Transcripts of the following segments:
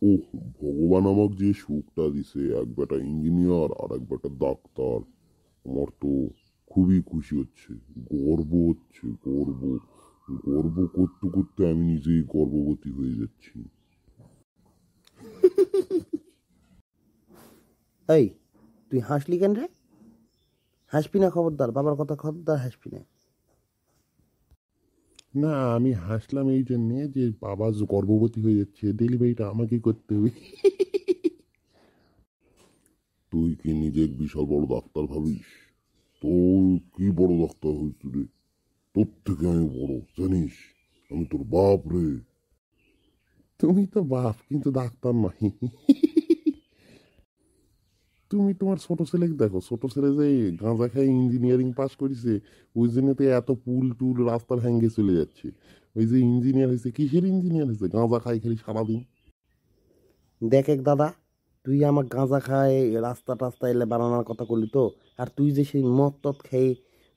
ওহ, ভগবান আমাকে যে সুখটা দিছে, এক বেটা ইঞ্জিনিয়ার আর এক বেটা ডাক্তার। আমার তো খুবই খুশি হচ্ছে, গর্ব হচ্ছে, গর্ব। গর্ব করতে করতে আমি নিজেই গর্ভবতী হয়ে যাচ্ছি। এই, তুই হাসলি কেন রে? হাসবি না, খবরদার, বাবার কথা খবরদার হাসবি না। না, আমি হাসলাম এই জন্যে যে বাবা যে গর্ভবতী হয়ে যাচ্ছে, ডেলিভারিটা আমাকেই করতে হবে। তুই কি নিজে বিশাল বড় ডাক্তার ভাবিস? তোর কি বড় ডাক্তার হয়েছে রে? তোর থেকে আমি বড়, জানিস? আমি তোর বাপ রে। তুমি তো বাপ, কিন্তু ডাক্তার নয়। তুমি তোমার ছোট ছেলেকে দেখো, ছোট ছেলে যে গাঁজা খাই ইঞ্জিনিয়ারিং পাস করেছে, ওই জন্য তো এত পুল টুল রাস্তা ভেঙে চলে যাচ্ছে। ওই যে ইঞ্জিনিয়ার হয়েছে, কিসের ইঞ্জিনিয়ার হয়েছে? গাঁজা খাই খালি সারাদিন। দেখ এক দাদা, তুই আমার গাঁজা খায় রাস্তা টাস্তা এলে বানানোর কথা করলি তো, আর তুই যে সেই মদ টদ খেয়ে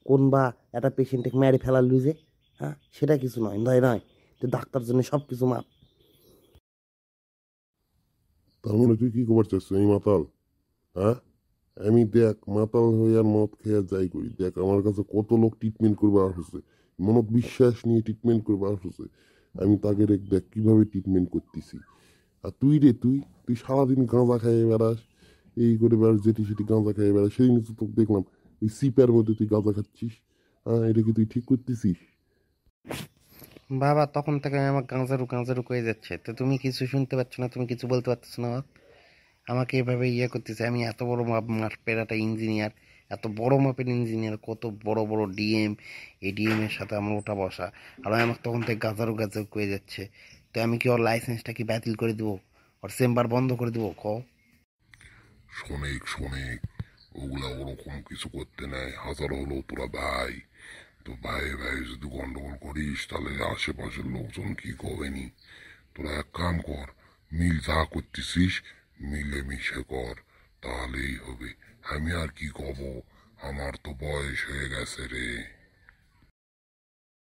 কোন বা একটা পেশেন্টকে মেরে ফেলালি যে, হ্যাঁ, সেটা কিছু নয়, নয় নয়, তুই ডাক্তার জন্য সব কিছু মাপ। তার মানে তুই কি খবর চাচ্ছ এই মাতাল? হ্যাঁ, আমি দেখ মাতাল হয়ে আর মদ খেয়ে আর যাই করি, দেখ আমার কাছে কত লোক ট্রিটমেন্ট করবে আসছে, মনত বিশ্বাস নিয়ে ট্রিটমেন্ট করবে আসছে। আমি তাকে দেখ কিভাবে ট্রিটমেন্ট করতেছি। আর তুই রে, তুই তুই সারাদিন গাঁজা খেয়ে বেড়াস, এই করে বেড়াস, যেটি সেটি গাঁজা খেয়ে বেড়াস। সেদিন তো তোকে দেখলাম ওই সিপের মধ্যে তুই গাঁজা খাচ্ছিস। হ্যাঁ, এটা কি তুই ঠিক করতেছিস? বাবা, তখন থেকে আমার গাঁজারু গাঁজারু হয়ে যাচ্ছে, তো তুমি কিছু শুনতে পাচ্ছ না, তুমি কিছু বলতে পারছো না। আমাকে এভাবে ইয়ে করতেছে, আমি এত বড় মাপের একটা ইঞ্জিনিয়ার, এত বড় মাপের ইঞ্জিনিয়ার, কত বড় বড় ডিএম, এডিএম এর সাথে আমার ওঠা বসা, আর আমার তখন থেকে গাজারু গাজারু হয়ে যাচ্ছে। তো আমি কি ওর লাইসেন্সটা কি বাতিল করে দেবো, ওর চেম্বার বন্ধ করে দেবো? শোনেক শোনেক, ওগুলা ওরকম কিছু করতে নাই। হাজার হলো তোরা ভাই, তো ভাই ভাই যদি গন্ডগোল করিস তাহলে আশেপাশের লোকজন কি করবেনি। তোরা এক কাম কর, মিল যা করতেছিস মিলে মিশে কর, তাহলেই হবে। আমি আর কি কব, আমার তো বয়স হয়ে গেছে রে।